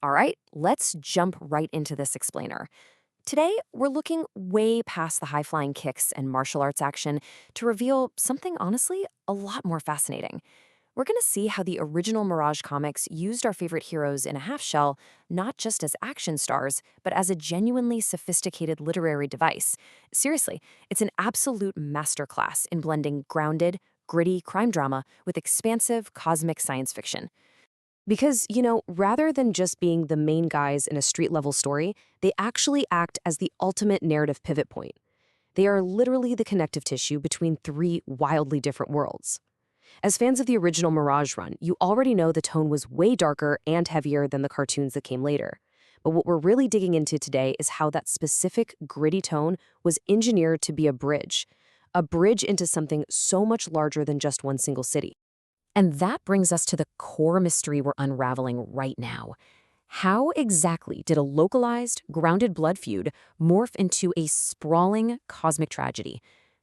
All right, let's jump right into this explainer. Today, we're looking way past the high-flying kicks and martial arts action to reveal something honestly a lot more fascinating. We're going to see how the original Mirage comics used our favorite heroes in a half shell, not just as action stars, but as a genuinely sophisticated literary device. Seriously, it's an absolute masterclass in blending grounded, gritty crime drama with expansive cosmic science fiction. Because, rather than just being the main guys in a street level story, they actually act as the ultimate narrative pivot point. They are literally the connective tissue between three wildly different worlds. As fans of the original Mirage run, you already know the tone was way darker and heavier than the cartoons that came later. But what we're really digging into today is how that specific gritty tone was engineered to be a bridge into something so much larger than just one single city. And that brings us to the core mystery we're unraveling right now. How exactly did a localized, grounded blood feud morph into a sprawling cosmic tragedy?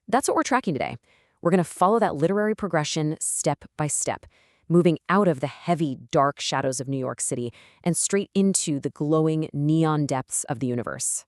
That's what we're tracking today. We're going to follow that literary progression step by step, moving out of the heavy, dark shadows of New York City and straight into the glowing neon depths of the universe.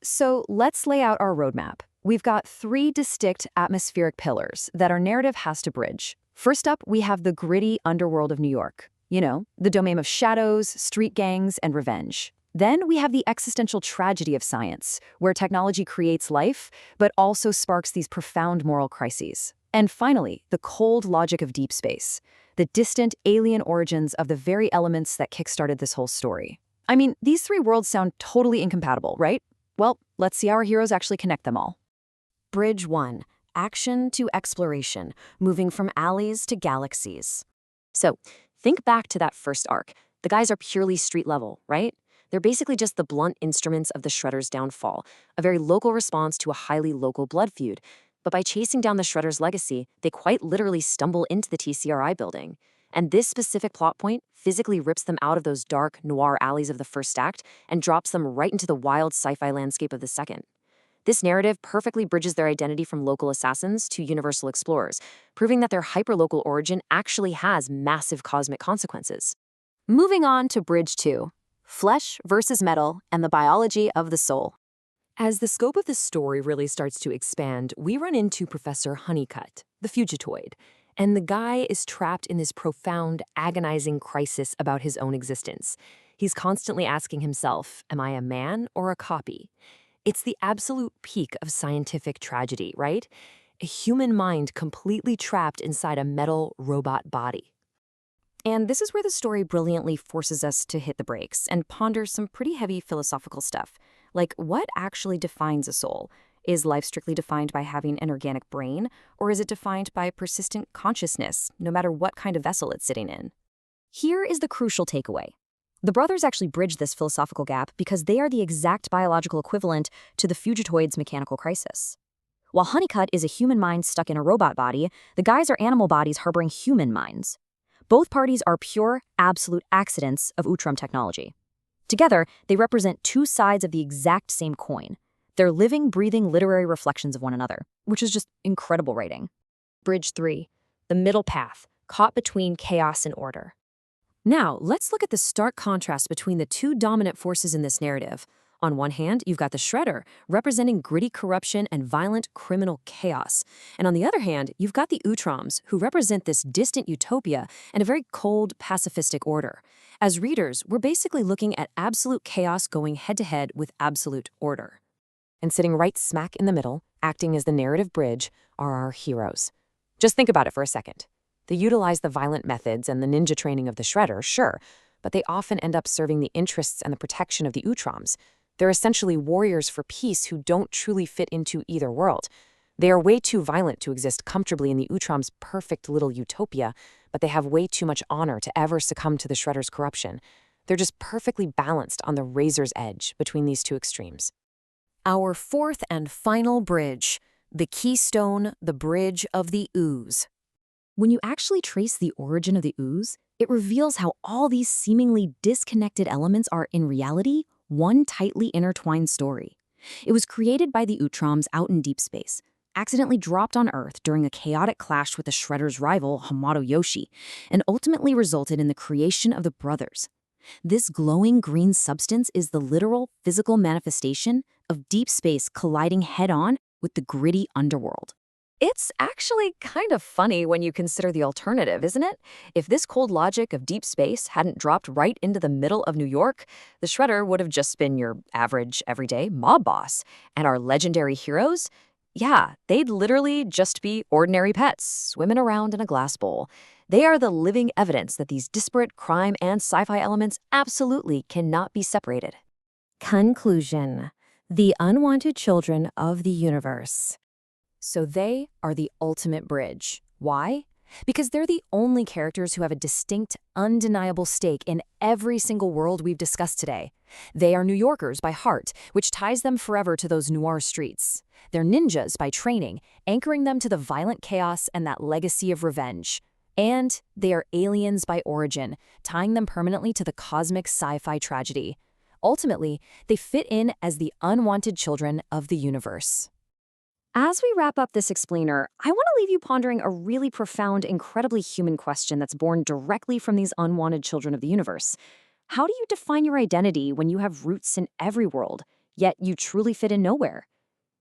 So let's lay out our roadmap. We've got three distinct atmospheric pillars that our narrative has to bridge. First up, we have the gritty underworld of New York. The domain of shadows, street gangs, and revenge. Then we have the existential tragedy of science, where technology creates life, but also sparks these profound moral crises. And finally, the cold logic of deep space, the distant alien origins of the very elements that kickstarted this whole story. I mean, these three worlds sound totally incompatible, right? Well, let's see how our heroes actually connect them all. Bridge 1. Action to exploration, moving from alleys to galaxies. So, think back to that first arc. The guys are purely street level, right? They're basically just the blunt instruments of the Shredder's downfall, a very local response to a highly local blood feud. But by chasing down the Shredder's legacy, they quite literally stumble into the TCRI building. And this specific plot point physically rips them out of those dark, noir alleys of the first act and drops them right into the wild sci-fi landscape of the second. This narrative perfectly bridges their identity from local assassins to universal explorers, proving that their hyperlocal origin actually has massive cosmic consequences. Moving on to Bridge 2. Flesh versus metal and the biology of the soul. As the scope of the story really starts to expand, we run into Professor Honeycutt, the Fugitoid, and the guy is trapped in this profound, agonizing crisis about his own existence. He's constantly asking himself, am I a man or a copy? It's the absolute peak of scientific tragedy, right? A human mind completely trapped inside a metal robot body. And this is where the story brilliantly forces us to hit the brakes and ponder some pretty heavy philosophical stuff. Like, what actually defines a soul? Is life strictly defined by having an organic brain, or is it defined by persistent consciousness, no matter what kind of vessel it's sitting in? Here is the crucial takeaway. The brothers actually bridge this philosophical gap because they are the exact biological equivalent to the Fugitoid's mechanical crisis. While Honeycutt is a human mind stuck in a robot body, the guys are animal bodies harboring human minds. Both parties are pure, absolute accidents of Utrum technology. Together, they represent two sides of the exact same coin. They're living, breathing literary reflections of one another, which is just incredible writing. Bridge 3. The middle path, caught between chaos and order. Now, let's look at the stark contrast between the two dominant forces in this narrative. On one hand, you've got the Shredder, representing gritty corruption and violent criminal chaos. And on the other hand, you've got the Utroms, who represent this distant utopia and a very cold, pacifistic order. As readers, we're basically looking at absolute chaos going head-to-head with absolute order. And sitting right smack in the middle, acting as the narrative bridge, are our heroes. Just think about it for a second. They utilize the violent methods and the ninja training of the Shredder, sure, but they often end up serving the interests and the protection of the Utroms. They're essentially warriors for peace who don't truly fit into either world. They are way too violent to exist comfortably in the Utroms' perfect little utopia, but they have way too much honor to ever succumb to the Shredder's corruption. They're just perfectly balanced on the razor's edge between these two extremes. Our fourth and final bridge, the keystone, the bridge of the ooze. When you actually trace the origin of the ooze, it reveals how all these seemingly disconnected elements are, in reality, one tightly intertwined story. It was created by the Utroms out in deep space, accidentally dropped on Earth during a chaotic clash with the Shredder's rival, Hamato Yoshi, and ultimately resulted in the creation of the brothers. This glowing green substance is the literal physical manifestation of deep space colliding head-on with the gritty underworld. It's actually kind of funny when you consider the alternative, isn't it? If this cold logic of deep space hadn't dropped right into the middle of New York, the Shredder would have just been your average, everyday mob boss. And our legendary heroes? Yeah, they'd literally just be ordinary pets, swimming around in a glass bowl. They are the living evidence that these disparate crime and sci-fi elements absolutely cannot be separated. Conclusion: the unwanted children of the universe. So they are the ultimate bridge. Why? Because they're the only characters who have a distinct, undeniable stake in every single world we've discussed today. They are New Yorkers by heart, which ties them forever to those noir streets. They're ninjas by training, anchoring them to the violent chaos and that legacy of revenge. And they are aliens by origin, tying them permanently to the cosmic sci-fi tragedy. Ultimately, they fit in as the unwanted children of the universe. As we wrap up this explainer, I want to leave you pondering a really profound, incredibly human question that's born directly from these unwanted children of the universe. How do you define your identity when you have roots in every world, yet you truly fit in nowhere?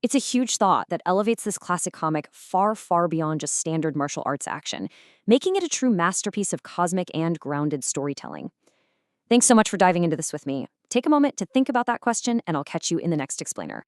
It's a huge thought that elevates this classic comic far, far beyond just standard martial arts action, making it a true masterpiece of cosmic and grounded storytelling. Thanks so much for diving into this with me. Take a moment to think about that question, and I'll catch you in the next explainer.